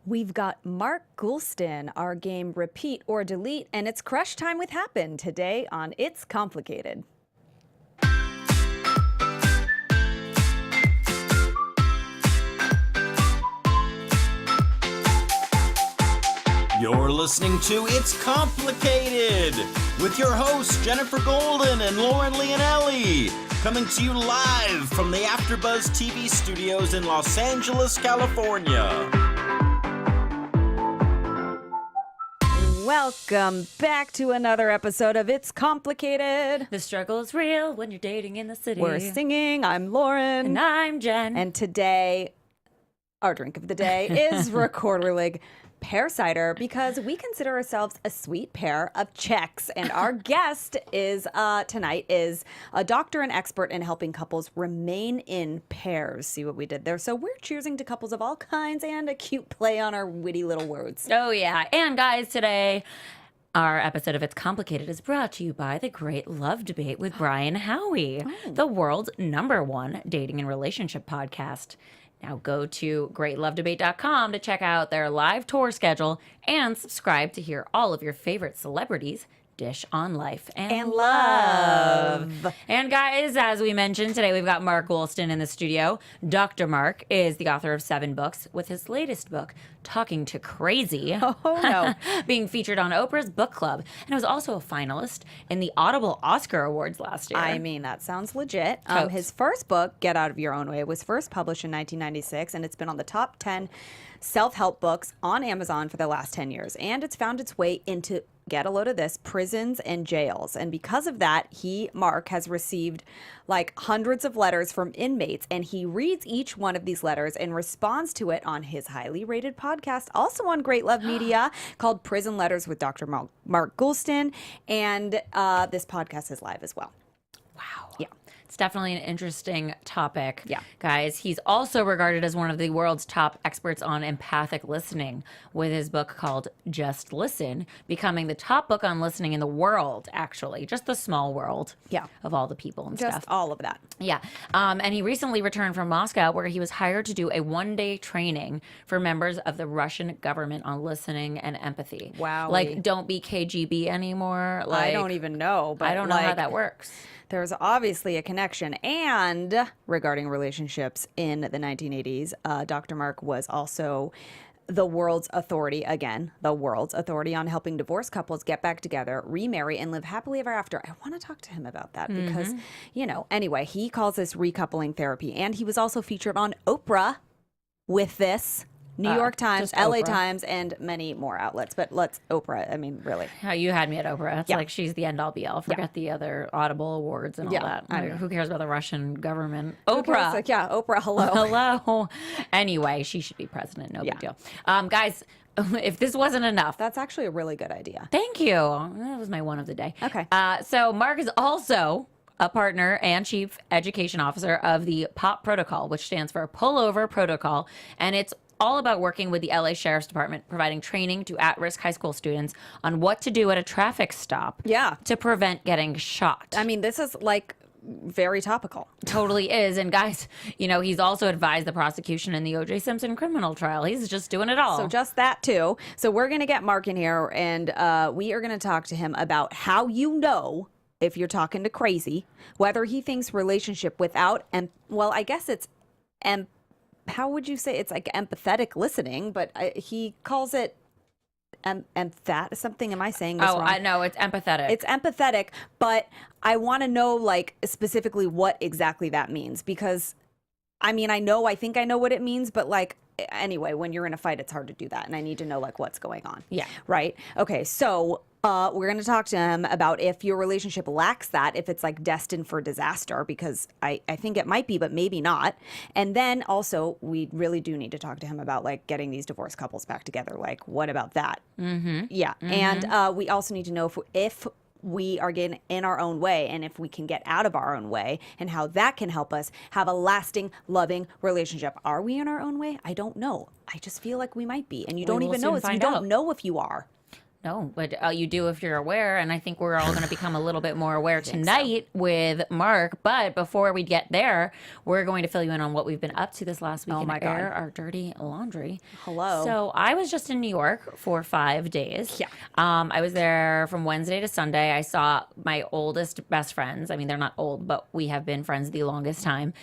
We've got Mark Goulston, our game Repeat or Delete, and it's Crush Time with Happn today on It's Complicated. You're listening to It's Complicated with your hosts Jennifer Golden and Lauren Leonelli, coming to you live from the AfterBuzz TV studios in Los Angeles, California. Welcome back to another episode of It's Complicated. The struggle is real when you're dating in the city. We're singing. I'm Lauren. And I'm Jen. And today, our drink of the day is Rekorderlig Pear Cider, because we consider ourselves a sweet pair of Czechs. And our guest is tonight is a doctor and expert in helping couples remain in pairs. See what we did there? So we're cheersing to couples of all kinds and a cute play on our witty little words. Oh, yeah. And guys, today, our episode of It's Complicated is brought to you by The Great Love Debate with Brian Howie, the world's #1 dating and relationship podcast. Now go to greatlovedebate.com to check out their live tour schedule and subscribe to hear all of your favorite celebrities dish on life and love. And guys, as we mentioned, today we've got Mark Goulston in the studio. Dr. Mark is the author of 7 books, with his latest book, Talking to Crazy, being featured on Oprah's Book Club. And it was also a finalist in the Audible Oscar Awards last year. I mean, that sounds legit. His first book, Get Out of Your Own Way, was first published in 1996, and it's been on the top 10 self-help books on Amazon for the last 10 years. And it's found its way into, get a load of this, prisons and jails. And because of that, Mark, has received like hundreds of letters from inmates, and he reads each one of these letters and responds to it on his highly rated podcast, also on Great Love Media, called Prison Letters with Dr. Mark Goulston. And this podcast is live as well. Wow. Yeah. It's definitely an interesting topic. Yeah. Guys, he's also regarded as one of the world's top experts on empathic listening, with his book called Just Listen, becoming the top book on listening in the world, actually. Just the small world of all the people and Just stuff. all of that. Yeah. And he recently returned from Moscow, where he was hired to do a 1-day training for members of the Russian government on listening and empathy. Wow. Like, don't be KGB anymore. Like, I don't even know. But I don't know how that works. There's obviously a connection. And regarding relationships in the 1980s, Dr. Mark was also the world's authority, again, the world's authority on helping divorced couples get back together, remarry, and live happily ever after. I want to talk to him about that because, anyway, he calls this recoupling therapy. And he was also featured on Oprah with this. New York Times, LA Oprah. Times, and many more outlets. But Oprah, I mean, really. You had me at Oprah. It's like she's the end all be all. Forget the other Audible awards and all that. Like, who cares about the Russian government? Oprah. Like, Oprah, hello. Hello. Anyway, she should be president. No big deal. Guys, if this wasn't enough. That's actually a really good idea. Thank you. That was my one of the day. Okay. So Mark is also a partner and chief education officer of the POP Protocol, which stands for Pullover Protocol. And it's all about working with the LA Sheriff's Department, providing training to at-risk high school students on what to do at a traffic stop to prevent getting shot. I mean, this is like very topical. Totally is. And guys, he's also advised the prosecution in the O.J. Simpson criminal trial. He's just doing it all. So just that too. So we're going to get Mark in here, and we are going to talk to him about how if you're talking to crazy, whether he thinks relationship without, I guess it's how would you say, it's like empathetic listening, but he calls it something. Am I saying this wrong? I know, it's empathetic. It's empathetic, but I want to know like specifically what exactly that means, because I mean, I think I know what it means, but like, anyway, when you're in a fight, it's hard to do that. And I need to know like what's going on. Yeah. Right. Okay. So we're going to talk to him about if your relationship lacks that, if it's like destined for disaster, because I think it might be, but maybe not. And then also we really do need to talk to him about like getting these divorced couples back together. Like, what about that? Mm-hmm. Yeah. Mm-hmm. And we also need to know if we are getting in our own way, and if we can get out of our own way, and how that can help us have a lasting, loving relationship. Are we in our own way? I don't know. I just feel like we might be. And you don't even know if you don't know if you are. No, but you do if you're aware, and I think we're all going to become a little bit more aware tonight with Mark. But before we get there, we're going to fill you in on what we've been up to this last week and air our dirty laundry. Hello. So I was just in New York for 5 days. Yeah. I was there from Wednesday to Sunday. I saw my oldest best friends. I mean, they're not old, but we have been friends the longest time.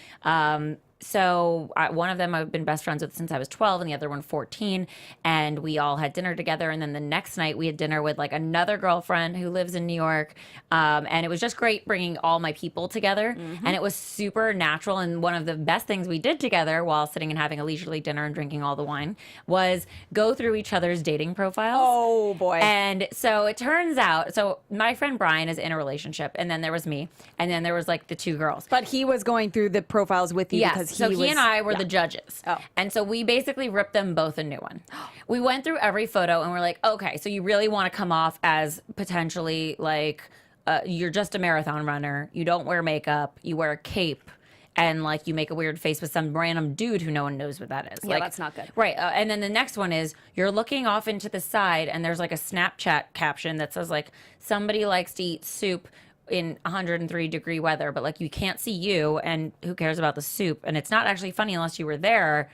So one of them I've been best friends with since I was 12 and the other one 14. And we all had dinner together. And then the next night we had dinner with like another girlfriend who lives in New York. And it was just great bringing all my people together. Mm-hmm. And it was super natural. And one of the best things we did together while sitting and having a leisurely dinner and drinking all the wine was go through each other's dating profiles. Oh, boy. And so it turns out, so my friend Brian is in a relationship. And then there was me. And then there was like the 2 girls. But he was going through the profiles with you because he and I were the judges. Oh. And so we basically ripped them both a new one. We went through every photo and we're like, okay, so you really want to come off as potentially like you're just a marathon runner. You don't wear makeup. You wear a cape. And like you make a weird face with some random dude who no one knows what that is. Yeah, like, that's not good. Right. And then the next one is you're looking off into the side and there's like a Snapchat caption that says like somebody likes to eat soup in 103-degree weather, but like you can't see you and who cares about the soup? And it's not actually funny unless you were there.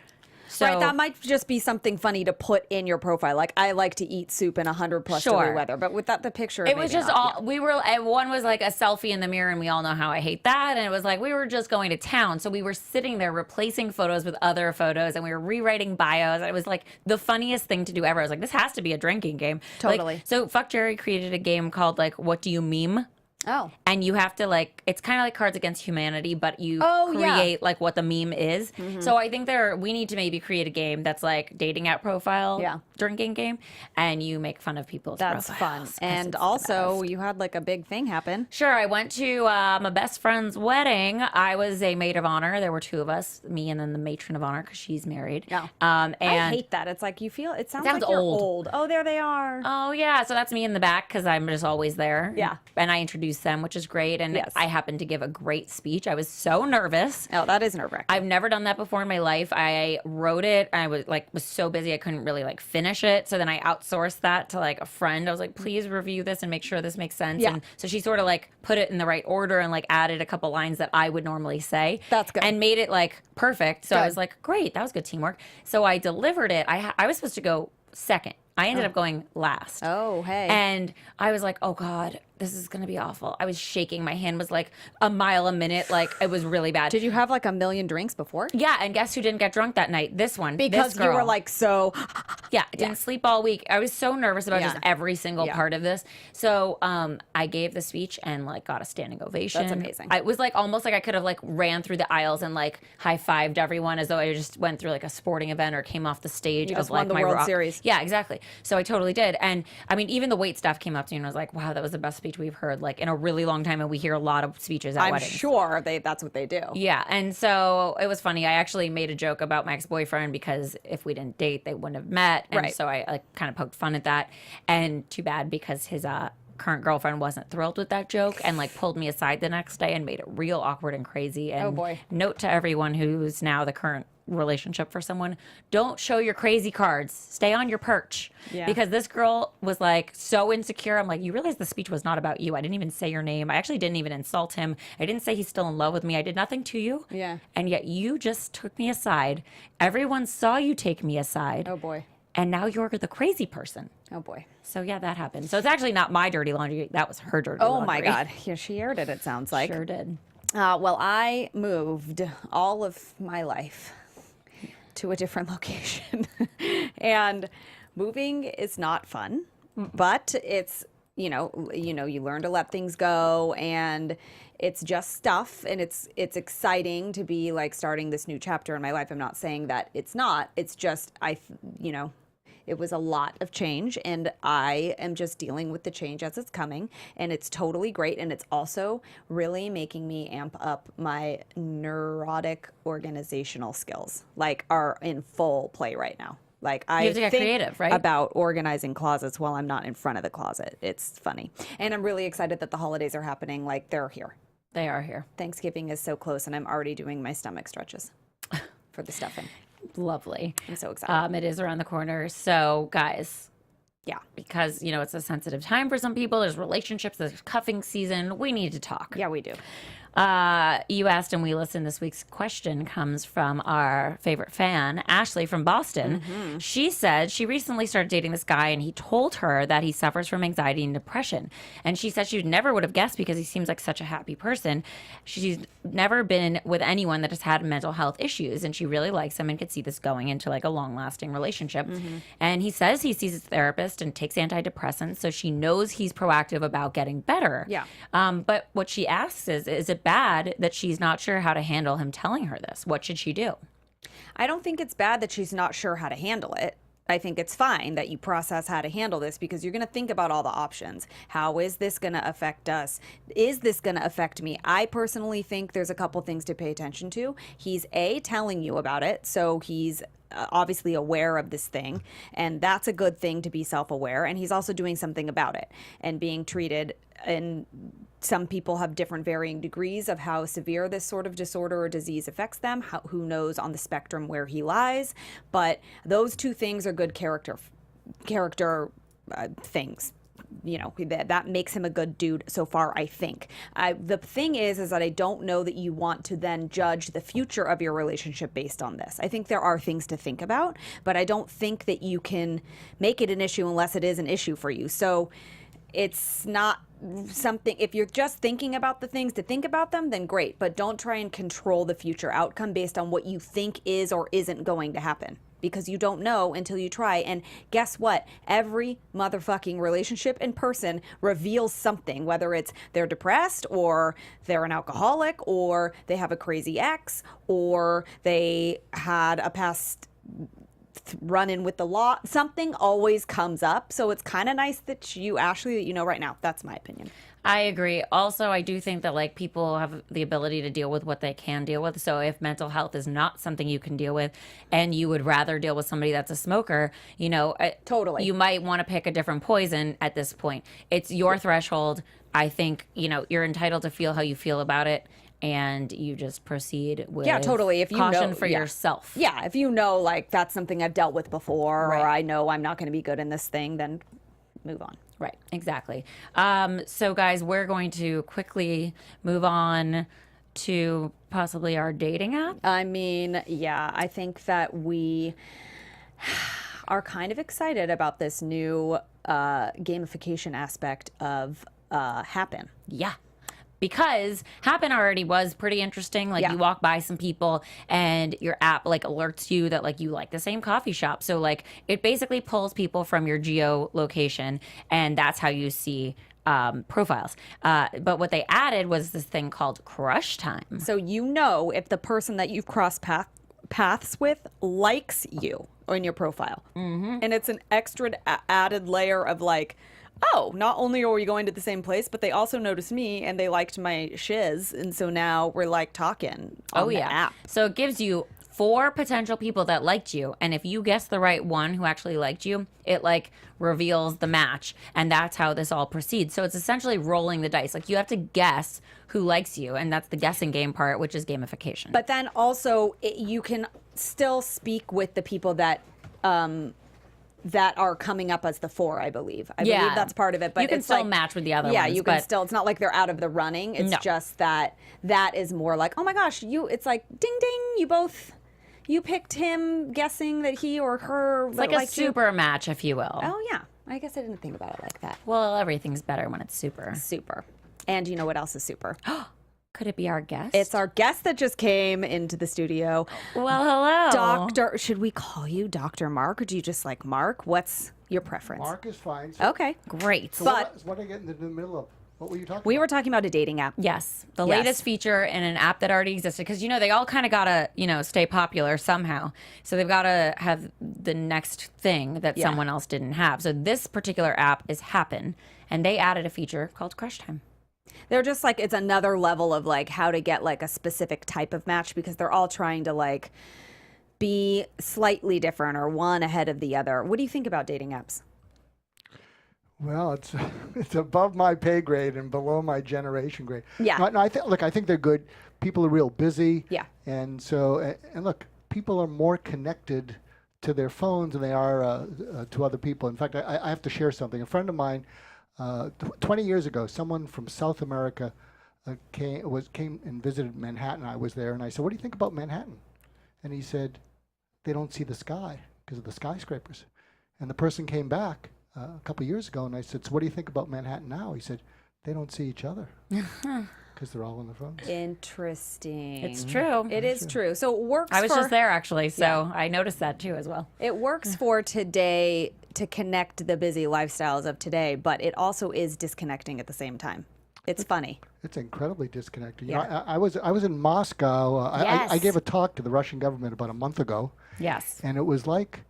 So, right, that might just be something funny to put in your profile. Like, I like to eat soup in 100+ degree weather, but without the picture, it was just all we were. One was like a selfie in the mirror, and we all know how I hate that. And it was like we were just going to town, so we were sitting there replacing photos with other photos, and we were rewriting bios. And it was like the funniest thing to do ever. I was like, this has to be a drinking game. Totally. Like, so Fuck Jerry created a game called like What Do You Meme? Oh. And you have to like, it's kind of like Cards Against Humanity, but you create like what the meme is. Mm-hmm. So I think we need to maybe create a game that's like dating app profile, drinking game, and you make fun of people's profiles. That's fun. And also, you had like a big thing happen. Sure. I went to my best friend's wedding. I was a maid of honor. There were 2 of us, me and then the matron of honor, because she's married. Yeah. And I hate that. It's like it sounds like you're old. Oh, there they are. Oh, yeah. So that's me in the back because I'm just always there. Yeah. And I introduced them, which is great. And I happened to give a great speech. I was so nervous. Oh, that is nerve-wracking. I've never done that before in my life. I wrote it. I was so busy I couldn't really like finish it. So then I outsourced that to like a friend. I was like, please review this and make sure this makes sense. Yeah. And so she sort of like put it in the right order and like added a couple lines that I would normally say. That's good. And made it like perfect. So I was like, great, that was good teamwork. So I delivered it. I was supposed to go second. I ended up going last. Oh, hey. And I was like, oh God, this is going to be awful. I was shaking. My hand was like a mile a minute. Like it was really bad. Did you have like a million drinks before? Yeah. And guess who didn't get drunk that night? This one. Because this girl. you were like so. Yeah. Didn't sleep all week. I was so nervous about just every single part of this. So I gave the speech and like got a standing ovation. That's amazing. It was like almost like I could have like ran through the aisles and like high-fived everyone as though I just went through like a sporting event or came off the stage. You of just like won the my World Series. Yeah, exactly. So I totally did. And I mean, even the wait staff came up to me and was like, wow, that was the best speech we've heard like in a really long time. And we hear a lot of speeches at weddings. I'm sure that's what they do. Yeah. And so it was funny. I actually made a joke about my ex-boyfriend because if we didn't date, they wouldn't have met. And so I like kind of poked fun at that. And too bad because his current girlfriend wasn't thrilled with that joke and like pulled me aside the next day and made it real awkward and crazy. And oh boy. Note to everyone who's now the current relationship for someone, don't show your crazy cards. Stay on your perch. Yeah. Because this girl was like so insecure. I'm like, you realize the speech was not about you. I didn't even say your name. I actually didn't even insult him. I didn't say he's still in love with me. I did nothing to you. Yeah. And yet you just took me aside. Everyone saw you take me aside. Oh boy. And now you're the crazy person. Oh boy. So yeah, that happened. So it's actually not my dirty laundry. That was her dirty laundry. Oh my God. Yeah, she aired it sounds like. Sure did. Well, I moved all of my life to a different location. And moving is not fun, but it's, you learn to let things go, and it's just stuff, and it's exciting to be like starting this new chapter in my life. I'm not saying that it's not. It's just it was a lot of change, and I am just dealing with the change as it's coming, and it's totally great. And it's also really making me amp up my neurotic organizational skills, like are in full play right now. Like I have to get think creative, right? about organizing closets while I'm not in front of the closet. It's funny. And I'm really excited that the holidays are happening. Like they're here. They are here. Thanksgiving is so close, and I'm already doing my stomach stretches for the stuffing. Lovely. I'm so excited. It is around the corner. So, guys, Yeah. Because, it's a sensitive time for some people. There's relationships, there's cuffing season. We need to talk. Yeah, we do. You asked and we listened. This week's question comes from our favorite fan, Ashley from Boston. Mm-hmm. She said she recently started dating this guy and he told her that he suffers from anxiety and depression. And she said she never would have guessed because he seems like such a happy person. She's never been with anyone that has had mental health issues and she really likes him and could see this going into like a long-lasting relationship. Mm-hmm. And he says he sees his therapist and takes antidepressants, so she knows he's proactive about getting better. Yeah. But what she asks is it bad that she's not sure how to handle him telling her this? What should she do? I don't think it's bad that she's not sure how to handle it. I think it's fine that you process how to handle this because you're going to think about all the options. How is this going to affect us? Is this going to affect me? I personally think there's a couple things to pay attention to. He's telling you about it, so he's obviously aware of this thing, and that's a good thing to be self-aware. And he's also doing something about it and being treated. And some people have different varying degrees of how severe this sort of disorder or disease affects them. Who knows on the spectrum where he lies? But those two things are good character things. That makes him a good dude so far, I think. The thing is that I don't know that you want to then judge the future of your relationship based on this. I think there are things to think about, but I don't think that you can make it an issue unless it is an issue for you. So it's not something, if you're just thinking about the things to think about them, then great, but don't try and control the future outcome based on what you think is or isn't going to happen, because you don't know until you try. And guess what? Every motherfucking relationship in person reveals something, whether it's they're depressed or they're an alcoholic or they have a crazy ex or they had a past run-in with the law. Something always comes up. So it's kind of nice that you, Ashley, that you know right now. That's my opinion. I agree. Also, I do think that like people have the ability to deal with what they can deal with. So if mental health is not something you can deal with and you would rather deal with somebody that's a smoker, totally, you might want to pick a different poison at this point. It's your threshold. I think, you're entitled to feel how you feel about it. And you just proceed with totally. If you caution know, for yourself. Yeah, if you know, like, that's something I've dealt with before, Right. or I know I'm not going to be good in this thing, then move on. Right, exactly. So, guys, we're going to quickly move on to possibly our dating app. I mean, yeah, I think that we are kind of excited about this new gamification aspect of Happn. Yeah. Because Happn already was pretty interesting. Like, you walk by some people and your app, like, alerts you that, like, you like the same coffee shop. So, like, it basically pulls people from your geolocation, and that's how you see profiles. But what they added was this thing called CrushTime. So if the person that you've crossed paths with likes you in your profile. Mm-hmm. And it's an extra added layer of, like, oh, not only are we going to the same place, but they also noticed me and they liked my shiz. And so now we're like talking on the app. So it gives you 4 potential people that liked you. And if you guess the right one who actually liked you, it like reveals the match. And that's how this all proceeds. So it's essentially rolling the dice. Like, you have to guess who likes you. And that's the guessing game part, which is gamification. But then also you can still speak with the people that are coming up as the 4, I believe. I believe that's part of it. But you can still match with the other ones. Yeah, you can still. It's not like they're out of the running. It's just that is more like, oh my gosh, it's like ding ding. You picked him, guessing that he or her. It's like a super match, if you will. Oh yeah, I guess I didn't think about it like that. Well, everything's better when it's super. Super. And you know what else is super? Could it be our guest? It's our guest that just came into the studio. Well, hello. Should we call you Dr. Mark, or do you just like Mark? What's your preference? Mark is fine. So, Okay. Great. so what did I get into the middle of? What were you talking about? We were talking about a dating app. Yes. The latest feature in an app that already existed. Because, they all kind of got to, stay popular somehow. So they've got to have the next thing that someone else didn't have. So this particular app is Happn. And they added a feature called CrushTime. They're just like, it's another level of like how to get like a specific type of match, because they're all trying to like be slightly different or one ahead of the other. What do you think about dating apps? Well, it's above my pay grade and below my generation grade. Yeah. No, I think they're good. People are real busy. Yeah. And so, and look, people are more connected to their phones than they are to other people. In fact, I have to share something. A friend of mine, 20 years ago, someone from South America came and visited Manhattan. I was there, and I said, "What do you think about Manhattan?" And he said, "They don't see the sky because of the skyscrapers." And the person came back a couple of years ago, and I said, "So what do you think about Manhattan now?" He said, "They don't see each other because they're all on their phones." Interesting. It's true. It is true. So it works. I was for, just there actually, so I noticed that too as well. It works for today to connect the busy lifestyles of today, but it also is disconnecting at the same time. It's funny. It's incredibly disconnected. Yeah. You know, I was in Moscow. Yes. I gave a talk to the Russian government about a month ago, Yes. and it was like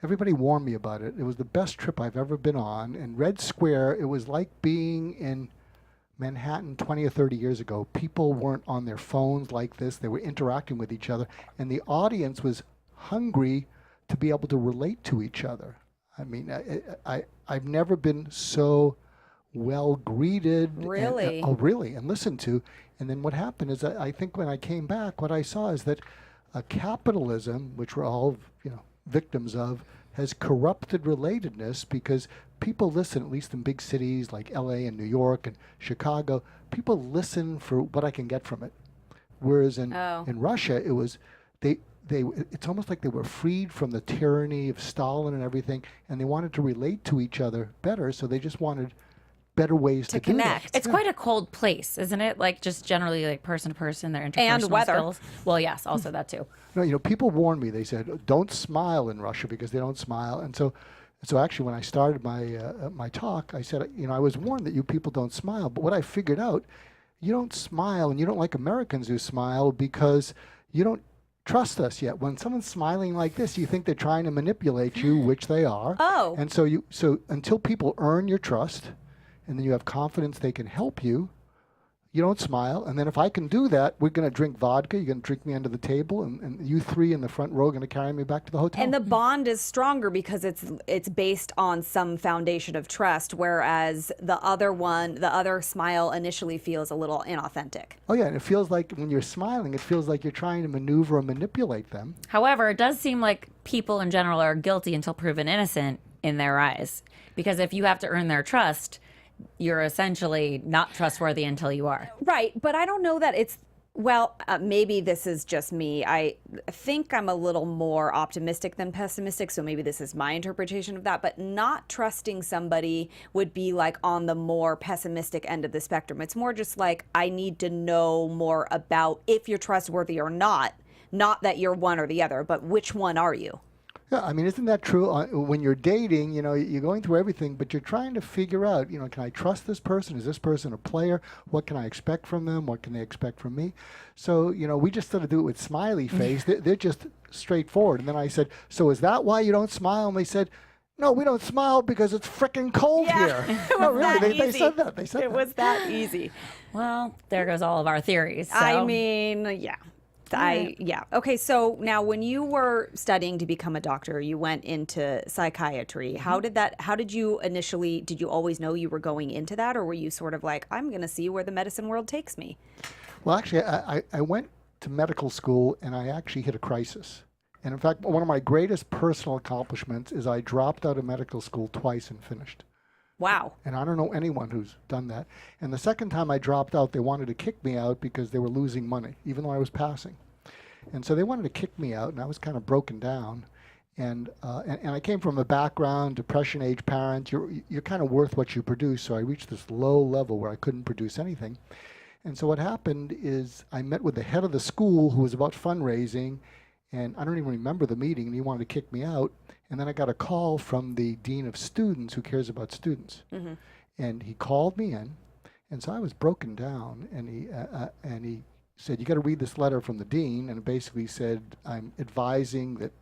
everybody warned me about it. It was the best trip I've ever been on. In Red Square, it was like being in Manhattan 20 or 30 years ago. People weren't on their phones like this. They were interacting with each other, and the audience was hungry to be able to relate to each other. I mean, I've never been so well greeted. Really? Really, and listened to. And then what happened is I think when I came back, what I saw is that capitalism, which we're all victims of, has corrupted relatedness because people listen, at least in big cities like LA and New York and Chicago, people listen for what I can get from it. Whereas in Russia, it was it's almost like they were freed from the tyranny of Stalin and everything, and they wanted to relate to each other better, so they just wanted better ways to connect. do that. It's quite a cold place, isn't it? Like just generally like person to person, their interpersonal And weather. skills. Well, yes, also that too. No, people warned me. They said, "Don't smile in Russia because they don't smile." And so actually, when I started my talk, I said, I was warned that you people don't smile. But what I figured out, you don't smile, and you don't like Americans who smile because you don't trust us yet. When someone's smiling like this, you think they're trying to manipulate you, which they are. Oh. And so until people earn your trust, and then you have confidence they can help you, you don't smile. And then if I can do that, we're going to drink vodka. You're going to drink me under the table, and you three in the front row are going to carry me back to the hotel. And the bond is stronger because it's based on some foundation of trust, whereas the other smile initially feels a little inauthentic. Oh, yeah, and it feels like when you're smiling, it feels like you're trying to maneuver or manipulate them. However, it does seem like people in general are guilty until proven innocent in their eyes. Because if you have to earn their trust, you're essentially not trustworthy until you are. Right, but I don't know that it's, maybe this is just me. I think I'm a little more optimistic than pessimistic, so maybe this is my interpretation of that, but not trusting somebody would be like on the more pessimistic end of the spectrum. It's more just like I need to know more about if you're trustworthy or not that you're one or the other, but which one are you? Yeah, I mean, isn't that true? When you're dating, you're going through everything, but you're trying to figure out, can I trust this person? Is this person a player? What can I expect from them? What can they expect from me? So, we just sort of do it with smiley face. They're just straightforward. And then I said, "So is that why you don't smile?" And they said, "No, we don't smile because it's frickin' cold here." No, really, they said that. It was that easy. Well, there goes all of our theories. So. I mean, yeah. Okay, so now when you were studying to become a doctor, you went into psychiatry. How did you initially, did you always know you were going into that, or were you sort of like, I'm going to see where the medicine world takes me? Well, actually, I went to medical school and I actually hit a crisis. And in fact, one of my greatest personal accomplishments is I dropped out of medical school twice and finished. Wow. And I don't know anyone who's done that. And the second time I dropped out, they wanted to kick me out because they were losing money, even though I was passing. And so they wanted to kick me out, and I was kind of broken down. And I came from a background, depression-age parent. You're kind of worth what you produce. So I reached this low level where I couldn't produce anything. And so what happened is I met with the head of the school who was about fundraising, and I don't even remember the meeting, and he wanted to kick me out. And then I got a call from the dean of students who cares about students. Mm-hmm. And he called me in, and so I was broken down, and he said, "You got to read this letter from the dean," and it basically said, "I'm advising that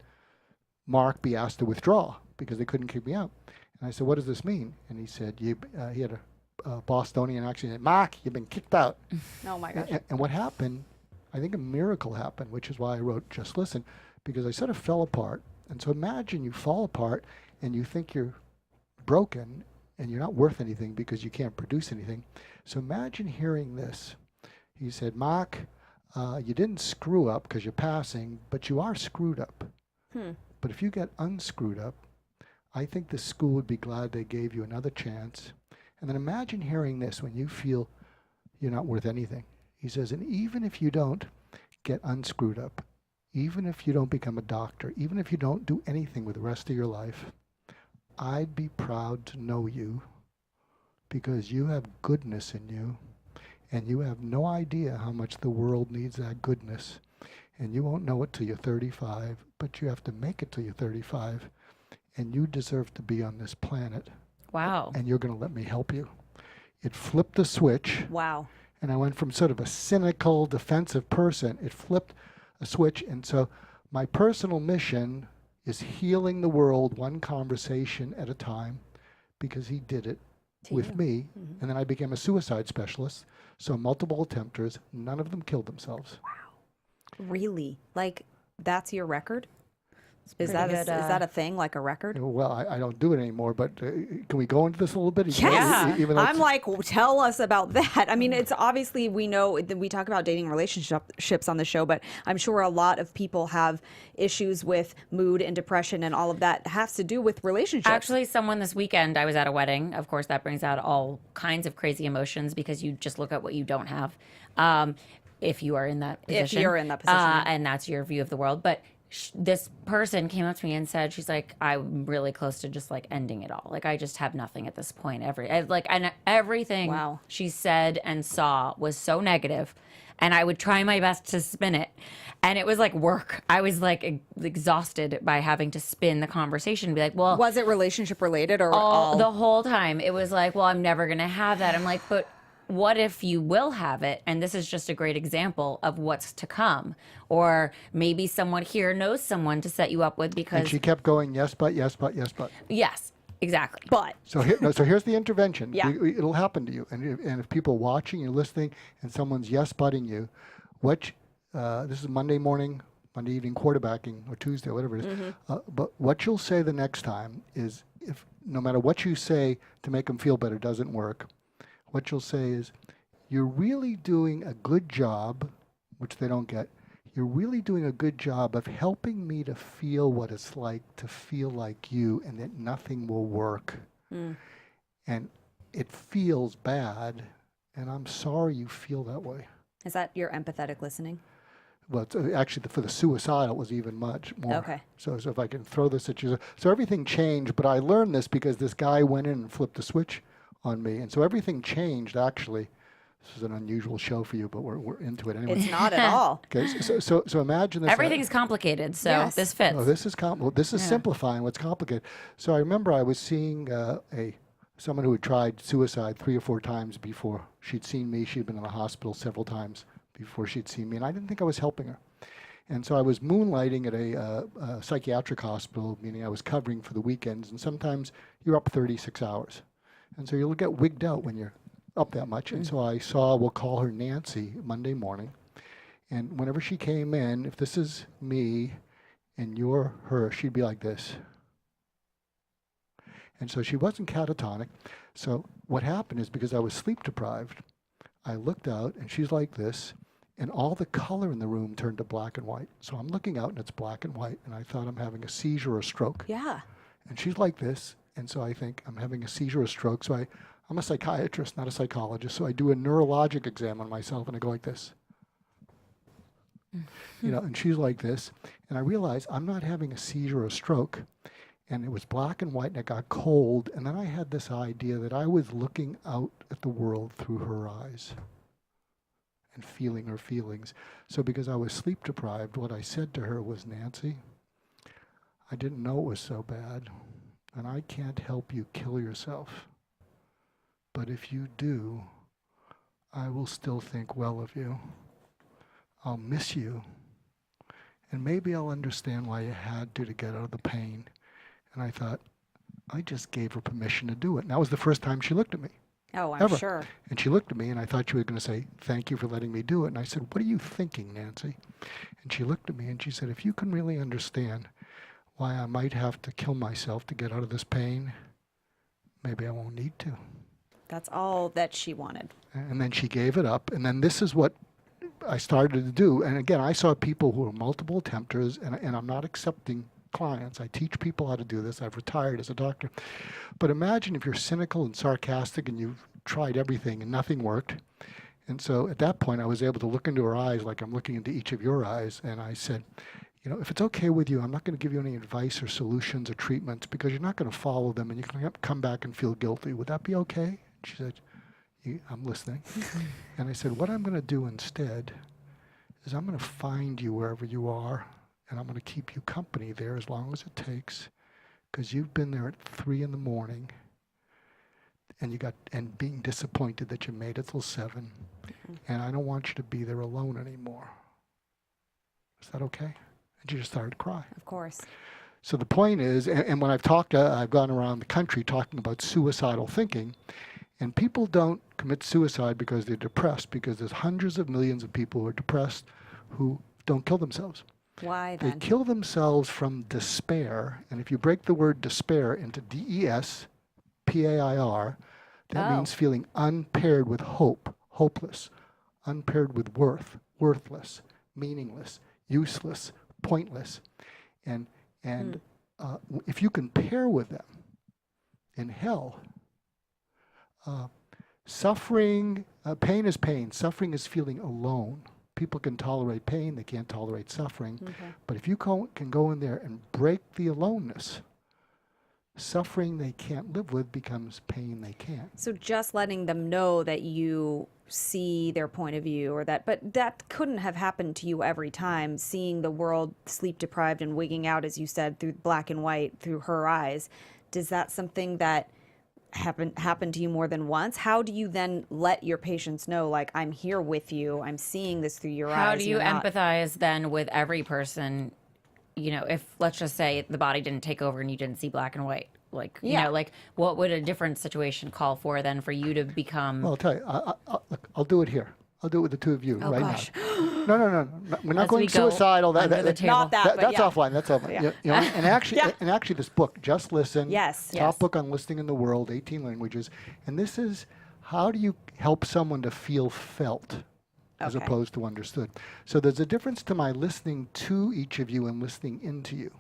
Mark be asked to withdraw because they couldn't kick me out." And I said, "What does this mean?" And he said, he had a Bostonian accent, said, "Mark, you've been kicked out." Oh my gosh. And what happened, I think a miracle happened, which is why I wrote Just Listen, because I sort of fell apart. And so imagine you fall apart and you think you're broken and you're not worth anything because you can't produce anything. So imagine hearing this. He said, "Mark, you didn't screw up because you're passing, but you are screwed up. But if you get unscrewed up, I think the school would be glad they gave you another chance. And then imagine hearing this when you feel you're not worth anything. He says, and even if you don't get unscrewed up, even if you don't become a doctor, even if you don't do anything with the rest of your life, I'd be proud to know you because you have goodness in you, and you have no idea how much the world needs that goodness. And you won't know it till you're 35, but you have to make it till you're 35, and you deserve to be on this planet. Wow. And you're going to let me help you. It flipped the switch. Wow. And I went from sort of a cynical, defensive person, it flipped a switch. And so my personal mission is healing the world one conversation at a time, because he did it with me. Mm-hmm. And then I became a suicide specialist. So multiple attempters, none of them killed themselves. Wow. Really? Like, that's your record? Is pretty that good, is that a thing, like a record? Well, I don't do it anymore, but can we go into this a little bit? Yes. Even though I'm like, well, tell us about that. I mean, it's obviously, we know that we talk about dating relationships on the show, but I'm sure a lot of people have issues with mood and depression, and all of that has to do with relationships. Actually, someone this weekend, I was at a wedding. Of course, that brings out all kinds of crazy emotions because you just look at what you don't have. If you are in that position. If you're in that position. And that's your view of the world. But this person came up to me and said, she's like, I'm really close to just like ending it all. Like, I just have nothing at this point. And everything Wow. she said and saw was so negative, and I would try my best to spin it. And it was like work. I was like exhausted by having to spin the conversation and be like, well, Was it relationship related or all? the whole time it was like, well, I'm never going to have that. I'm like, but what if you will have it? And this is just a great example of what's to come. Or maybe someone here knows someone to set you up with because... And she kept going, yes, but, yes, but, yes, but. Yes, exactly. But So here's the intervention. Yeah. It'll happen to you. And if people watching, you're listening, and someone's yes-butting you, this is Monday morning, Monday evening quarterbacking, or Tuesday, whatever it is. Mm-hmm. But what you'll say the next time is, if no matter what you say to make them feel better doesn't work, what you'll say is, you're really doing a good job, which they don't get, you're really doing a good job of helping me to feel what it's like to feel like you, and that nothing will work. And it feels bad, and I'm sorry you feel that way. is that your empathetic listening? Well, it's, actually, for the suicidal, it was even much more. Okay. So if I can throw this at you. So everything changed, but I learned this because this guy went in and flipped the switch on me. And so everything changed, actually. This is an unusual show for you, but we're into it anyway. It's not at all. Okay, so imagine this. Everything's complicated, so Yes. this fits. No, this is simplifying what's complicated. So I remember I was seeing someone who had tried suicide 3 or 4 times before she'd seen me. She'd been in the hospital several times before she'd seen me, and I didn't think I was helping her. And so I was moonlighting at a psychiatric hospital, meaning I was covering for the weekends, and sometimes you're up 36 hours. And so you'll get wigged out when you're up that much. And so I saw, we'll call her Nancy, Monday morning. And whenever she came in, if this is me and you're her, she'd be like this. And so she wasn't catatonic. So what happened is, because I was sleep deprived, I looked out and she's like this, and all the color in the room turned to black and white. So I'm looking out and it's black and white, and I thought I'm having a seizure or a stroke. Yeah. And she's like this, and so I think I'm having a seizure or a stroke. So I'm a psychiatrist, not a psychologist, so I do a neurologic exam on myself, and I go like this. And she's like this, and I realize I'm not having a seizure or a stroke, and it was black and white, and it got cold, and then I had this idea that I was looking out at the world through her eyes and feeling her feelings. So because I was sleep deprived, what I said to her was, Nancy, I didn't know it was so bad, and I can't help you kill yourself. But if you do, I will still think well of you. I'll miss you. And maybe I'll understand why you had to get out of the pain. And I thought, I just gave her permission to do it. And that was the first time she looked at me. Oh, I'm ever. sure. And she looked at me, and I thought she was going to say, thank you for letting me do it. And I said, what are you thinking, Nancy? And she looked at me, and she said, if you can really understand why I might have to kill myself to get out of this pain, maybe I won't need to. That's all that she wanted. And then she gave it up. And then this is what I started to do. And again, I saw people who were multiple attempters, and I'm not accepting clients. I teach people how to do this. I've retired as a doctor. But imagine if you're cynical and sarcastic and you've tried everything and nothing worked. And so at that point, I was able to look into her eyes like I'm looking into each of your eyes. And I said, if it's okay with you, I'm not going to give you any advice or solutions or treatments because you're not going to follow them and you can come back and feel guilty. Would that be okay? She said, I'm listening. And I said, what I'm going to do instead is I'm going to find you wherever you are and I'm going to keep you company there as long as it takes because you've been there at 3 a.m. and being disappointed that you made it till 7. And I don't want you to be there alone anymore. Is that okay? And she just started to cry. Of course. So the point is, and when I've gone around the country talking about suicidal thinking, and people don't commit suicide because they're depressed, because there's hundreds of millions of people who are depressed who don't kill themselves. Why then? They kill themselves from despair, and if you break the word despair into DESPAIR, that means feeling unpaired with hope, hopeless, unpaired with worth, worthless, meaningless, useless, pointless. And if you can pair with them in hell, suffering, pain is pain. Suffering is feeling alone. People can tolerate pain. They can't tolerate suffering. Okay. But if you can go in there and break the aloneness, suffering they can't live with becomes pain they can't. So just letting them know that you see their point of view but that couldn't have happened to you every time, seeing the world sleep deprived and wigging out, as you said, through black and white, through her eyes. Does that something that happen to you more than once? How do you then let your patients know, like, I'm here with you, I'm seeing this through your eyes? How do you empathize then with every person? If, let's just say, the body didn't take over and you didn't see black and white, what would a different situation call for then for you to become? Well, I'll tell you, I'll do it here. I'll do it with the two of you right now. No. We're not going suicidal. Not that, that's offline. That's offline. Yeah. And actually, this book, Just Listen, top book on listening in the world, 18 languages. And this is how do you help someone to feel felt as opposed to understood. So there's a difference to my listening to each of you and listening into you.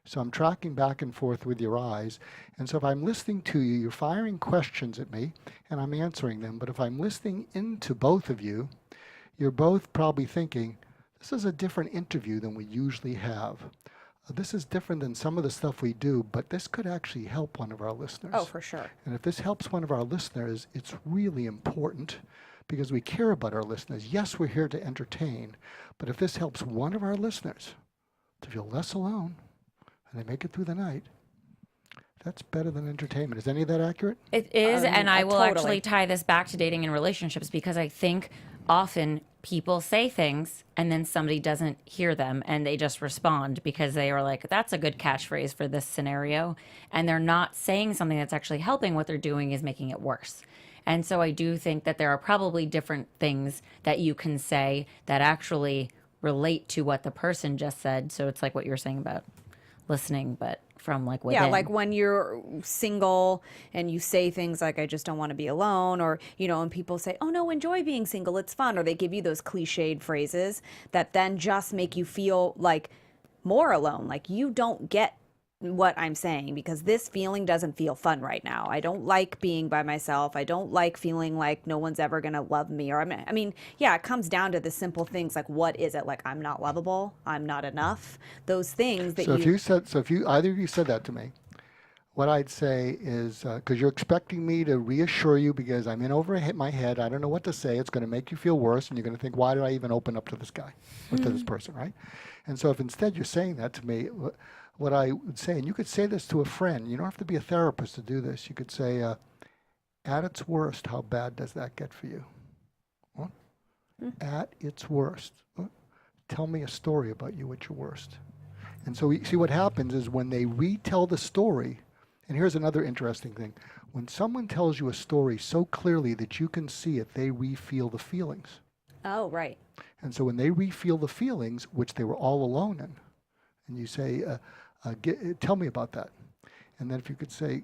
So I'm tracking back and forth with your eyes. And so if I'm listening to you, you're firing questions at me, and I'm answering them. But if I'm listening into both of you, you're both probably thinking, this is a different interview than we usually have. This is different than some of the stuff we do, but this could actually help one of our listeners. Oh, for sure. And if this helps one of our listeners, it's really important because we care about our listeners. Yes, we're here to entertain, but if this helps one of our listeners to feel less alone, and they make it through the night, that's better than entertainment. Is any of that accurate? It is, and I will actually tie this back to dating and relationships because I think often people say things and then somebody doesn't hear them and they just respond because they are like, that's a good catchphrase for this scenario. And they're not saying something that's actually helping. What they're doing is making it worse. And so I do think that there are probably different things that you can say that actually relate to what the person just said. So it's like what you're saying about listening, but from like within. Yeah, like when you're single and you say things like, I just don't want to be alone, or, and people say, oh no, enjoy being single, it's fun, or they give you those cliched phrases that then just make you feel like more alone, like you don't get what I'm saying because this feeling doesn't feel fun right now. I don't like being by myself. I don't like feeling like no one's ever going to love me. Or it comes down to the simple things like, what is it? Like, I'm not lovable. I'm not enough. Those things that if either of you said that to me, what I'd say is, because you're expecting me to reassure you because I'm in over my head, I don't know what to say, it's going to make you feel worse, and you're going to think, why did I even open up to this guy or to this person, right? And so if instead you're saying that to me, what I would say, and you could say this to a friend, you don't have to be a therapist to do this. You could say, at its worst, how bad does that get for you? What? At its worst. Tell me a story about you at your worst. And so see what happens is when they retell the story, and here's another interesting thing. When someone tells you a story so clearly that you can see it, they re-feel the feelings. Oh, right. And so when they re-feel the feelings, which they were all alone in, and you say, tell me about that. And then if you could say,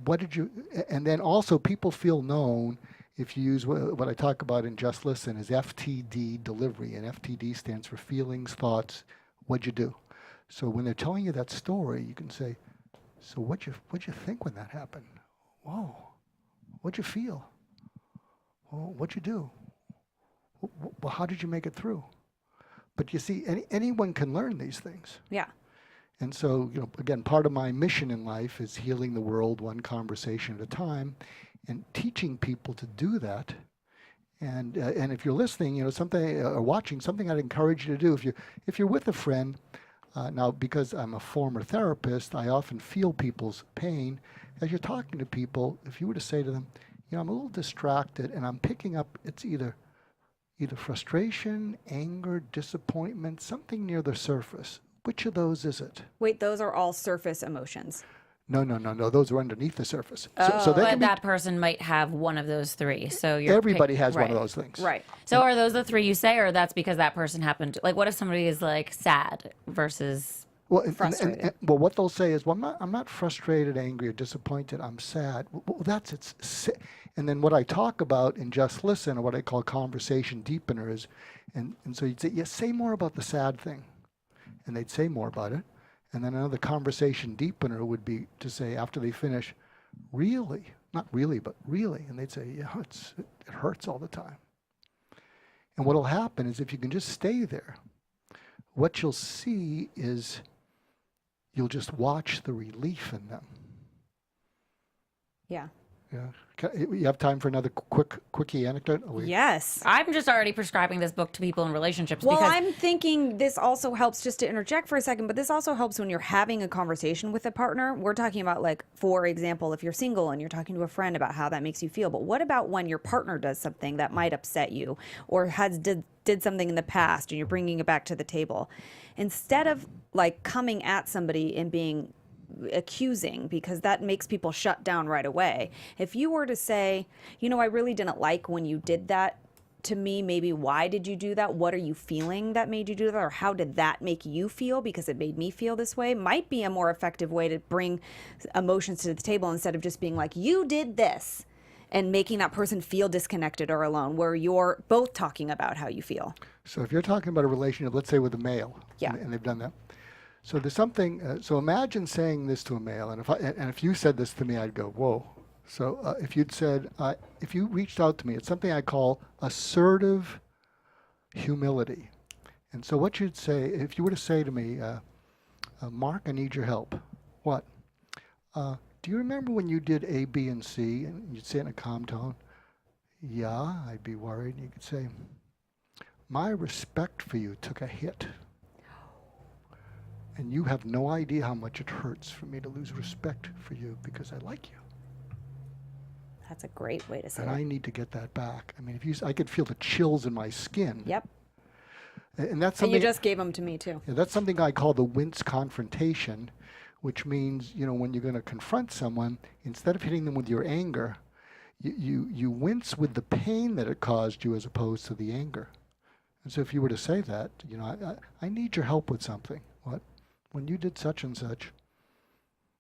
what did you, and then also people feel known if you use what I talk about in Just Listen is FTD delivery, and FTD stands for feelings, thoughts, what'd you do? So when they're telling you that story, you can say, so what'd you think when that happened? Whoa, what'd you feel? Well, what'd you do? Well, how did you make it through? But you see, anyone can learn these things. Yeah. And so, again, part of my mission in life is healing the world one conversation at a time, and teaching people to do that. And if you're listening, something or watching, something I'd encourage you to do if you're with a friend. Now, because I'm a former therapist, I often feel people's pain. As you're talking to people, if you were to say to them, I'm a little distracted, and I'm picking up, it's either frustration, anger, disappointment, something near the surface. Which of those is it? Wait, those are all surface emotions. No. Those are underneath the surface. Oh. So they But can be, that person might have one of those three. So everybody has one right. of those things. Right. So are those the three you say, or that's because that person happened to, like, what if somebody is like sad versus Well, frustrated? and what they'll say is, well, I'm not frustrated, angry, or disappointed. I'm sad. Well, that's it. And then what I talk about in Just Listen are what I call conversation deepeners. And so you'd say, say more about the sad thing. And they'd say more about it. And then another conversation deepener would be to say, after they finish, really? Not really, but really. And they'd say, yeah, it hurts all the time. And what'll happen is if you can just stay there, what you'll see is you'll just watch the relief in them. Yeah. Yeah. You have time for another quickie anecdote? Yes. I'm just already prescribing this book to people in relationships Well, because I'm thinking this also helps, just to interject for a second, but this also helps when you're having a conversation with a partner. We're talking about, like, for example, if you're single and you're talking to a friend about how that makes you feel. But what about when your partner does something that might upset you or did something in the past and you're bringing it back to the table? Instead of, like, coming at somebody and being accusing, because that makes people shut down right away. If you were to say, I really didn't like when you did that to me, maybe why did you do that? What are you feeling that made you do that? Or how did that make you feel because it made me feel this way? Might be a more effective way to bring emotions to the table instead of just being like, you did this, and making that person feel disconnected or alone, where you're both talking about how you feel. So if you're talking about a relationship, let's say with a male, Yeah. and they've done that. So there's something. So imagine saying this to a male, and if you said this to me, I'd go, whoa. So if you'd said, if you reached out to me, it's something I call assertive humility. And so what you'd say, if you were to say to me, Mark, I need your help. What? Do you remember when you did A, B, and C? And you'd say it in a calm tone. Yeah, I'd be worried. And you could say, my respect for you took a hit. And you have no idea how much it hurts for me to lose respect for you because I like you. That's a great way to say And it. I need to get that back. I mean, I could feel the chills in my skin. Yep. And that's And something. you just gave them to me too. Yeah, that's something I call the wince confrontation, which means, when you're going to confront someone, instead of hitting them with your anger, you wince with the pain that it caused you as opposed to the anger. And so if you were to say that, I need your help with something. What? When you did such and such,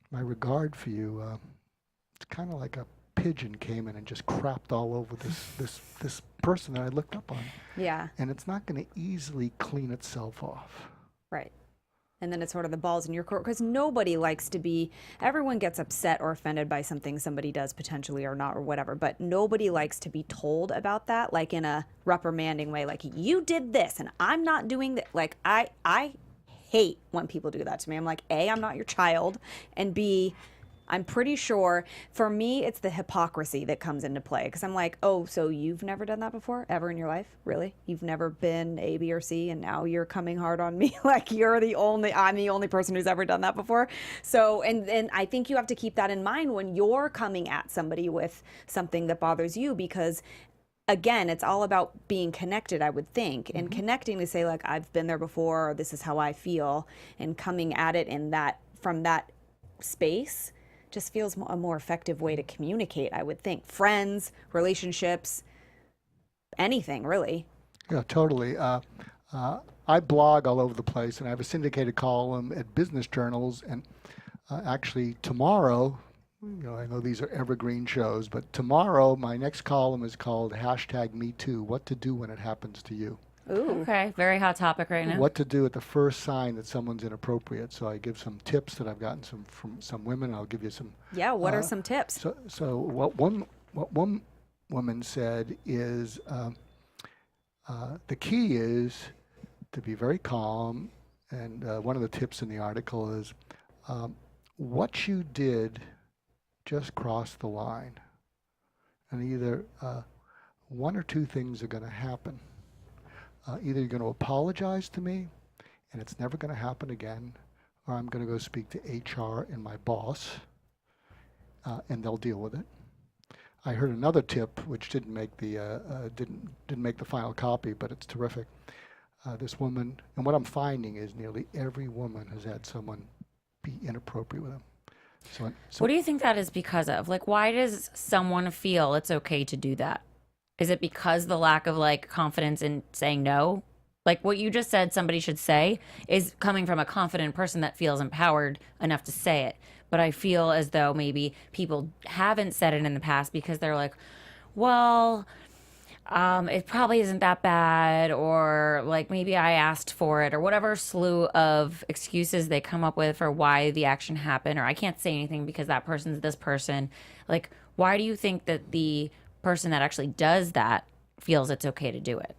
my regard for you, it's kind of like a pigeon came in and just crapped all over this person that I looked up on. Yeah. And it's not going to easily clean itself off. Right. And then it's sort of the balls in your court, because nobody likes to be, everyone gets upset or offended by something somebody does potentially or not or whatever, but nobody likes to be told about that, like in a reprimanding way, like, you did this and I'm not doing that. Like, I hate when people do that to me. I'm like, A, I'm not your child, and B, I'm pretty sure, for me, it's the hypocrisy that comes into play. Because I'm like, oh, so you've never done that before, ever in your life? Really? You've never been A, B, or C, and now you're coming hard on me? Like, I'm the only person who's ever done that before? So, and I think you have to keep that in mind when you're coming at somebody with something that bothers you, because again, it's all about being connected, I would think, and connecting to say, like, I've been there before, or this is how I feel, and coming at it from that space just feels a more effective way to communicate, I would think. Friends, relationships, anything, really. Yeah, totally. I blog all over the place, and I have a syndicated column at business journals. And actually, tomorrow, I know these are evergreen shows, but tomorrow my next column is called #MeToo, What to Do When It Happens to You. Ooh. Okay, very hot topic right now. What to do at the first sign that someone's inappropriate. So I give some tips that I've gotten from some women. I'll give you some. Yeah. What are some tips? So what one woman said is the key is to be very calm. And one of the tips in the article is what you did just crossed the line. And either one or two things are going to happen. Either you're going to apologize to me, and it's never going to happen again, or I'm going to go speak to HR and my boss, and they'll deal with it. I heard another tip, which didn't make the didn't make the final copy, but it's terrific. This woman, and what I'm finding is nearly every woman has had someone be inappropriate with them. So What do you think that is because of? Like, why does someone feel it's okay to do that? Is it because the lack of like confidence in saying no? Like what you just said somebody should say is coming from a confident person that feels empowered enough to say it. But I feel as though maybe people haven't said it in the past because they're like, well, it probably isn't that bad, or like maybe I asked for it, or whatever slew of excuses they come up with for why the action happened, or I can't say anything because that person's this person. Like, why do you think that the person that actually does that feels it's okay to do it?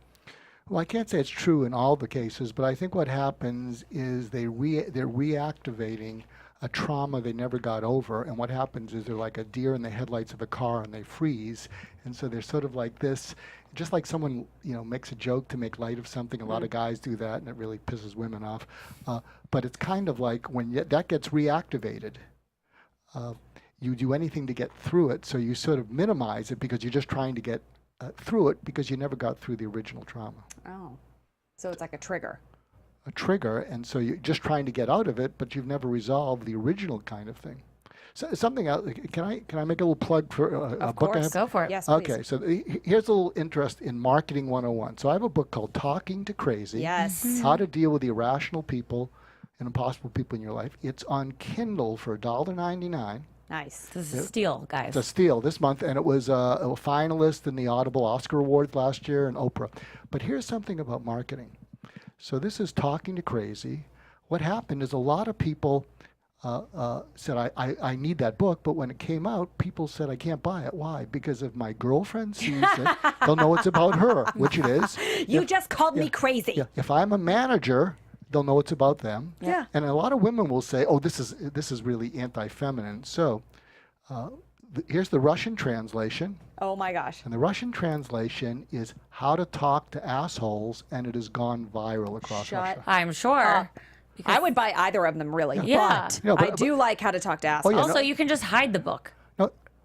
Well, I can't say it's true in all the cases, but I think what happens is they're reactivating a trauma they never got over, and what happens is they're like a deer in the headlights of a car and they freeze, and so they're sort of like this, just like someone makes a joke to make light of something. A lot of guys do that, and it really pisses women off. But it's kind of like when that gets reactivated, you do anything to get through it, so you sort of minimize it because you're just trying to get through it because you never got through the original trauma. Oh, so it's like a trigger. A trigger, and so you're just trying to get out of it, but you've never resolved the original kind of thing. So something else. Can I make a little plug for a book? I have? Go for it. Yes, please. Okay, so here's a little interest in Marketing 101. So I have a book called Talking to Crazy. Yes. How to Deal with the Irrational People and Impossible People in Your Life. It's on Kindle for $1.99. Nice. This is a steal, guys. It's a steal this month, and it was a finalist in the Audible Oscar Awards last year and Oprah. But here's something about marketing. So this is Talking to Crazy. What happened is a lot of people said, I need that book, but when it came out, people said, I can't buy it. Why? Because if my girlfriend sees it, they'll know it's about her, which it is. You just called me crazy. Yeah, if I'm a manager, they'll know it's about them. Yeah. And a lot of women will say, oh, this is really anti-feminine. So here's the Russian translation. Oh my gosh. And the Russian translation is How to Talk to Assholes, and it has gone viral across Russia. I'm sure. I would buy either of them, really. Yeah. But, Yeah, but- I do like How to Talk to Assholes. yeah, Also, you can just hide the book.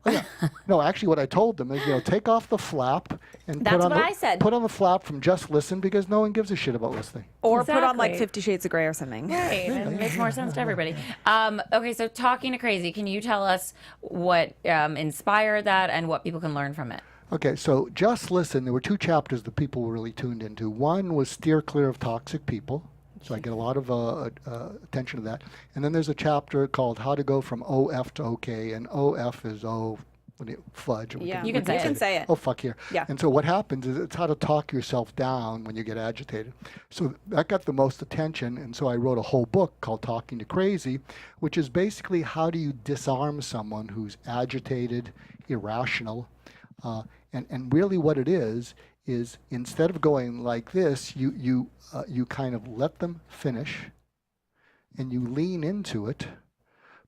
No, no, actually, what I told them is, take off the flap and That's put on what I said. Put on the flap from Just Listen, because no one gives a shit about listening. Or put on like Exactly. 50 Shades of Grey or something. Right. It makes more sense to everybody. Okay, so Talking to Crazy, can you tell us what inspired that and what people can learn from it? Okay, so Just Listen, there were two chapters that people were really tuned into. One was Steer Clear of Toxic People. So I get a lot of attention to that. And then there's a chapter called How to Go from OF to OK, and OF is fudge. Yeah, You can say it. Oh, fuck here. Yeah. And so what happens is it's how to talk yourself down when you get agitated. So that got the most attention, and so I wrote a whole book called Talking to Crazy, which is basically how do you disarm someone who's agitated, irrational, and really what it is instead of going like this, you kind of let them finish, and you lean into it.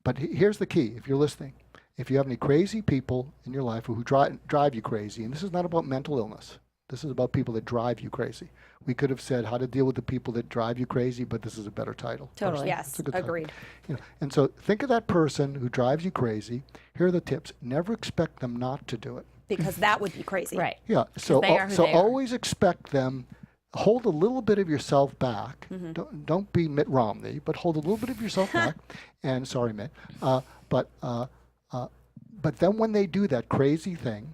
But here's the key, if you're listening. If you have any crazy people in your life who drive you crazy, and this is not about mental illness, this is about people that drive you crazy. We could have said how to deal with the people that drive you crazy, but this is a better title. Totally. Yes, It's a good title. agreed. And so think of that person who drives you crazy. Here are the tips. Never expect them not to do it. Because that would be crazy. Right. Yeah. So they are who they are. always expect them. Hold a little bit of yourself back. Don't be Mitt Romney, but hold a little bit of yourself back. And sorry, Mitt. But then when they do that crazy thing,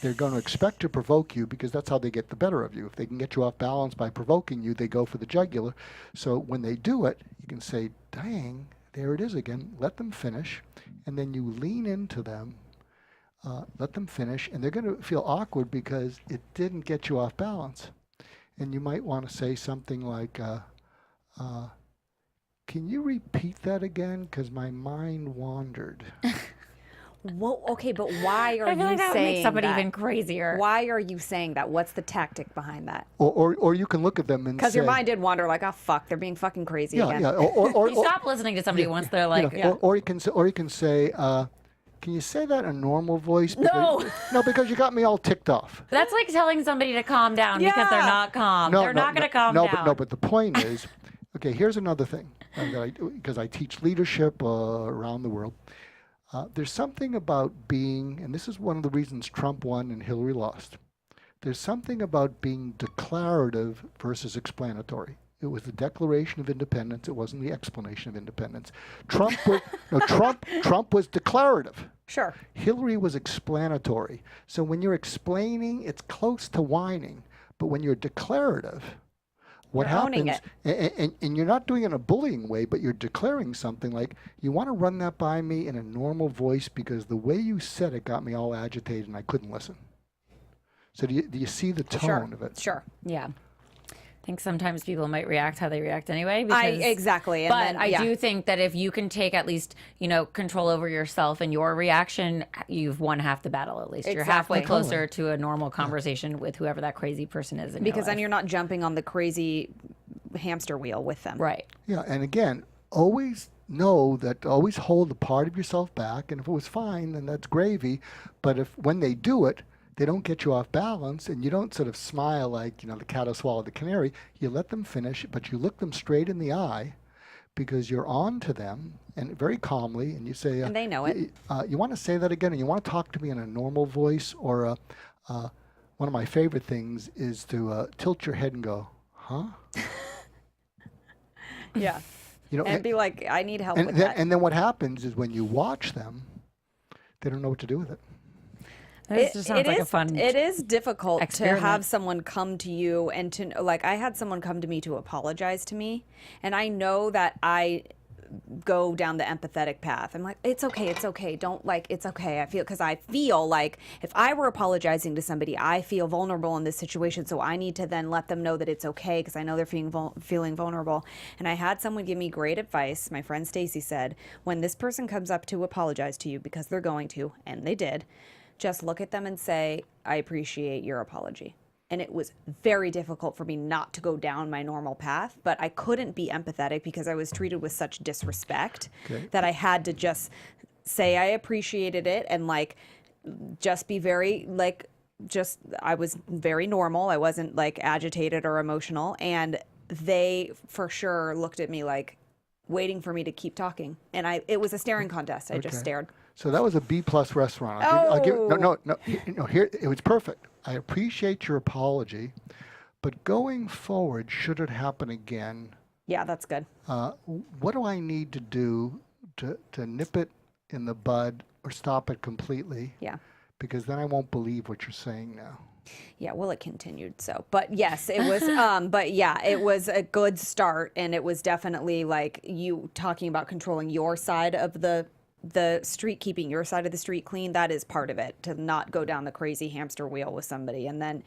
they're going to expect to provoke you because that's how they get the better of you. If they can get you off balance by provoking you, they go for the jugular. So when they do it, you can say, "Dang, there it is again." Let them finish, and then you lean into them. Let them finish, and they're going to feel awkward because it didn't get you off balance. And you might want to say something like, can you repeat that again? Because my mind wandered. Well, okay, but why are I feel you like that would make saying somebody that? even crazier. Why are you saying that? What's the tactic behind that? Or you can look at them and say... Because your mind did wander like, oh, fuck, they're being fucking crazy again. Yeah, You stop listening to somebody once they're like, or you can say, can you say that in a normal voice? No. No, because you got me all ticked off. that's like telling somebody to calm down because they're Yeah. not calm. They're not going to calm down. But the point is, okay, here's another thing, because I teach leadership around the world. There's something about being, and this is one of the reasons Trump won and Hillary lost. There's something about being declarative versus explanatory. It was the Declaration of Independence. It wasn't the explanation of independence. Trump was declarative. Sure. Hillary was explanatory. So when you're explaining, it's close to whining. But when you're declarative, what You're owning happens, and you're not doing it in a bullying way, but you're declaring something like, you want to run that by me in a normal voice because the way you said it got me all agitated and I couldn't listen. So do you see the tone of it? Sure. Yeah. I think sometimes people might react how they react anyway. Because, Exactly. And but then, I do think that if you can take at least, control over yourself and your reaction, you've won half the battle at least. You're halfway Exactly. closer to a normal conversation with whoever that crazy person is in Because your then life. you're not jumping on the crazy hamster wheel with them. Right. Yeah, and again, always always hold the part of yourself back, and if it was fine, then that's gravy. But if when they do it, they don't get you off balance, and you don't sort of smile like, the cat who swallowed the canary. You let them finish, but you look them straight in the eye because you're on to them, and very calmly, and you say... And they know it. You want to say that again, and you want to talk to me in a normal voice, or one of my favorite things is to tilt your head and go, huh? Yeah. And be like, I need help with that. And then what happens is when you watch them, they don't know what to do with it. This just sounds like a fun It is difficult experiment. to have someone come to you and to, like, I had someone come to me to apologize to me, and I know that I go down the empathetic path. I'm like, it's okay, don't, like, it's okay. Because I feel like if I were apologizing to somebody, I feel vulnerable in this situation, so I need to then let them know that it's okay because I know they're feeling vulnerable. And I had someone give me great advice. My friend Stacy said, when this person comes up to apologize to you, because they're going to, and they did, just look at them and say, I appreciate your apology. And it was very difficult for me not to go down my normal path, but I couldn't be empathetic because I was treated with such disrespect that I had to just say I appreciated it and, like, just be very, like, I was very normal. I wasn't, like, agitated or emotional. And they for sure looked at me like waiting for me to keep talking. And it was a staring contest. I just stared. So that was a B+ restaurant. Here it was perfect. I appreciate your apology, but going forward, should it happen again, Yeah, that's good. what do I need to do to nip it in the bud or stop it completely? Yeah. Because then I won't believe what you're saying now. Yeah, well, it continued so. But yes, it was, but yeah, it was a good start. And it was definitely like you talking about controlling your side of the street, keeping your side of the street clean. That is part of it, to not go down the crazy hamster wheel with somebody. And then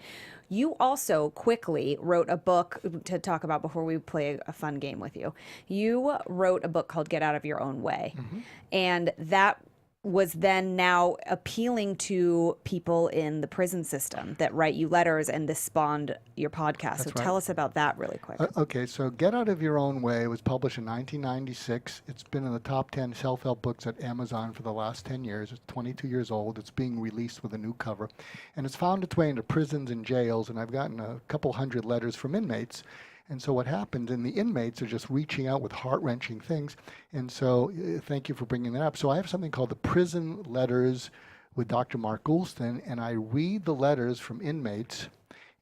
you also quickly wrote a book to talk about before we play a fun game with you. You wrote a book called Get Out of Your Own Way. Mm-hmm. And that was then now appealing to people in the prison system that write you letters, and this spawned your podcast. That's so right. tell us about that really quick. Okay, so Get Out of Your Own Way was published in 1996. It's been in the top 10 self-help books at Amazon for the last 10 years. It's 22 years old. It's being released with a new cover. And it's found its way into prisons and jails, and I've gotten a couple hundred letters from inmates. And so what happens, and the inmates are just reaching out with heart-wrenching things. And so thank you for bringing that up. So I have something called the Prison Letters with Dr. Mark Goulston, and I read the letters from inmates,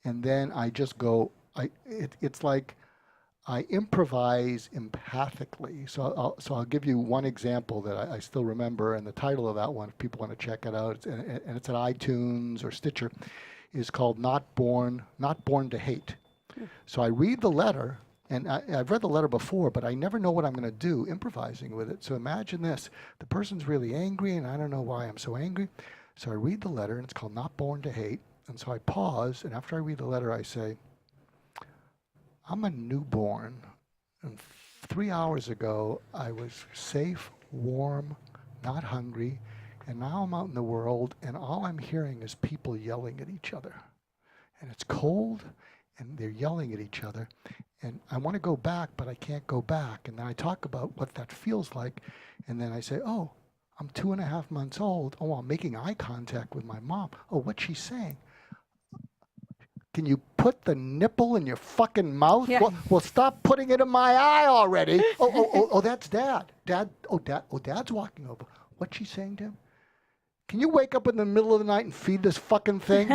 and then I just go, it's like I improvise empathically. So I'll give you one example that I still remember, and the title of that one, if people want to check it out, and it's at iTunes or Stitcher, is called Not Born to Hate. So I read the letter, and I've read the letter before, but I never know what I'm going to do improvising with it. So imagine this. The person's really angry, and I don't know why I'm so angry. So I read the letter, and it's called Not Born to Hate. And so I pause, and after I read the letter, I say, I'm a newborn, and 3 hours ago I was safe, warm, not hungry, and now I'm out in the world, and all I'm hearing is people yelling at each other. And it's cold, and they're yelling at each other. And I want to go back, but I can't go back. And then I talk about what that feels like, and then I say, oh, I'm 2.5 months old. Oh, I'm making eye contact with my mom. Oh, what's she saying? Can you put the nipple in your fucking mouth? Yeah. Well, stop putting it in my eye already. Oh, that's Dad. Dad's walking over. What's she saying to him? Can you wake up in the middle of the night and feed this fucking thing?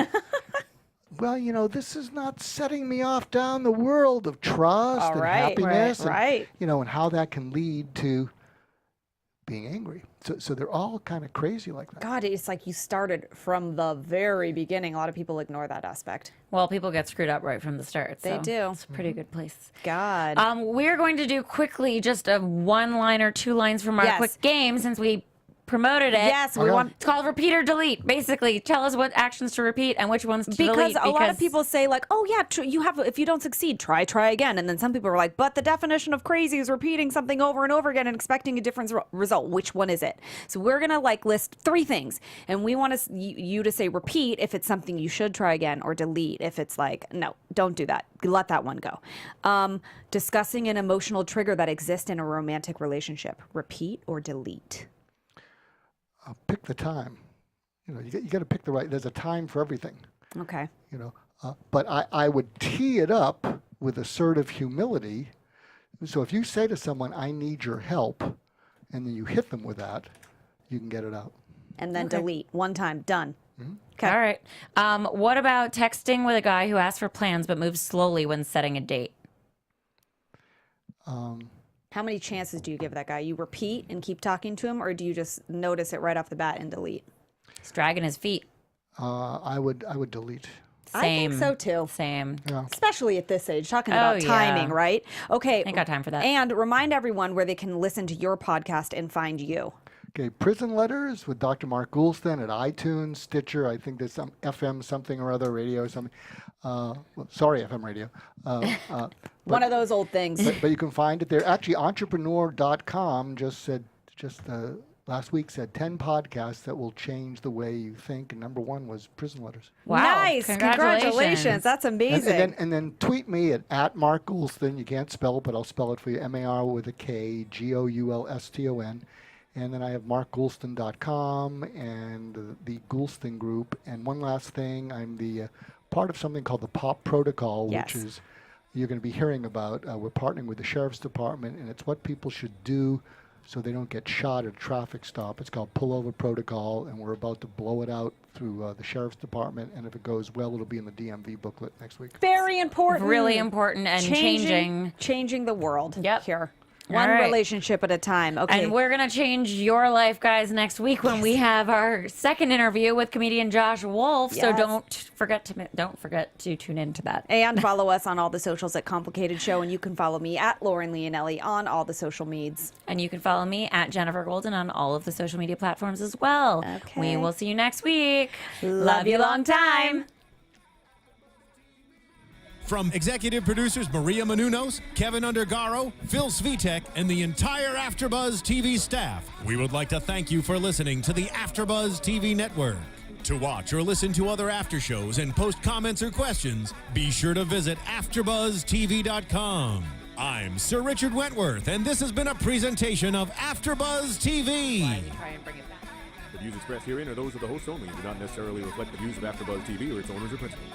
Well, this is not setting me off down the world of trust and happiness. Right. And how that can lead to being angry. So they're all kind of crazy like that. God, it's like you started from the very beginning. A lot of people ignore that aspect. Well, people get screwed up right from the start. They do. It's a pretty good place. God. We're going to do quickly just a 1 line or 2 lines from our Yes. quick game since we promoted it. Yes, we want. It's called repeat or delete. Basically, tell us what actions to repeat and which ones to delete. Because a lot of people say like, oh yeah, you have, if you don't succeed, try again. And then some people are like, but the definition of crazy is repeating something over and over again and expecting a different result. Which one is it? So we're gonna list 3 things, and we want you to say repeat if it's something you should try again, or delete if it's like, no, don't do that. Let that one go. Discussing an emotional trigger that exists in a romantic relationship. Repeat or delete. Pick the time. You got to pick the right. There's a time for everything. Okay. But I would tee it up with assertive humility. So if you say to someone, "I need your help," and then you hit them with that, you can get it out. And then delete. One time. Done. Mm-hmm. Okay. All right. What about texting with a guy who asks for plans but moves slowly when setting a date? How many chances do you give that guy? You repeat and keep talking to him, or do you just notice it right off the bat and delete? He's dragging his feet. I would delete. Same. I think so too. Same. Yeah. Especially at this age, talking about timing, right? Okay. Ain't got time for that. And remind everyone where they can listen to your podcast and find you. Okay, Prison Letters with Dr. Mark Goulston at iTunes, Stitcher. I think there's some FM something or other radio or something. Sorry, FM radio. One of those old things. But you can find it there. Actually, entrepreneur.com just last week said 10 podcasts that will change the way you think. And number 1 was Prison Letters. Wow. Nice. Congratulations. That's amazing. And then tweet me at Mark Goulston. You can't spell it, but I'll spell it for you. M-A-R with a K, Goulston. And then I have markgoulston.com and the Goulston Group. And one last thing, I'm the part of something called the POP Protocol, Yes. which is you're going to be hearing about. We're partnering with the Sheriff's Department, and it's what people should do so they don't get shot at a traffic stop. It's called Pullover Protocol, and we're about to blow it out through the Sheriff's Department. And if it goes well, it'll be in the DMV booklet next week. Very important. Really important and changing the world. Yep. Here. All One right. relationship at a time. Okay. And we're going to change your life, guys, next week when we have our second interview with comedian Josh Wolf. So Yes. don't forget to tune into that. And follow us on all the socials at Complicated Show. And you can follow me at Lauren Leonelli on all the social medias. And you can follow me at Jennifer Golden on all of the social media platforms as well. Okay. We will see you next week. Love you long time. From executive producers Maria Menounos, Kevin Undergaro, Phil Svitek, and the entire AfterBuzz TV staff, we would like to thank you for listening to the AfterBuzz TV network. To watch or listen to other after shows and post comments or questions, be sure to visit AfterBuzzTV.com. I'm Sir Richard Wentworth, and this has been a presentation of AfterBuzz TV. The views expressed herein are those of the hosts only and do not necessarily reflect the views of AfterBuzz TV or its owners or principals.